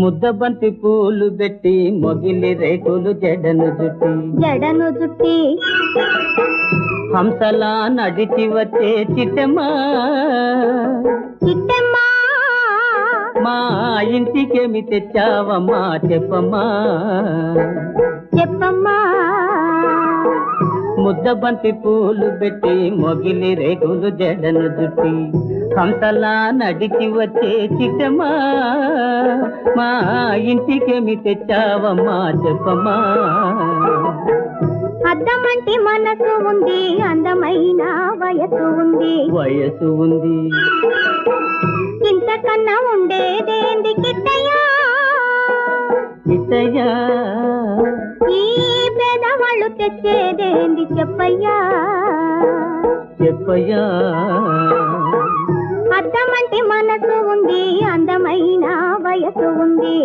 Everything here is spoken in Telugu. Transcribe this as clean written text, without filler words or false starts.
ముద్దబంతి పూలు పెట్టి మొగిలి రేకులు జడను జుట్టి హంసలా నడిచి వచ్చే చిట్టమ్మా మా ఇంటికేమి తెచ్చావమ్మా చెప్పమ్మా ముద్దబంతి పూలు పెట్టి మొగిలి రేకులు జడను జుట్టి హంసలా నడిచి వచ్చే చిట్టమ్మా మా ఇంటికేమి తెచ్చావమ్మా చెప్పమ్మా అద్దమంటి మనసు ఉంది, అందమైన వయసు ఉంది ఇంతకన్నా ఉండేదేంది కిట్టయ్యా ఈ పేదవాళ్ళు తెచ్చేదేంది చెప్పయ్యా అద్దమంటి మనసు ఉంది, అందమైన వయసు ఉంది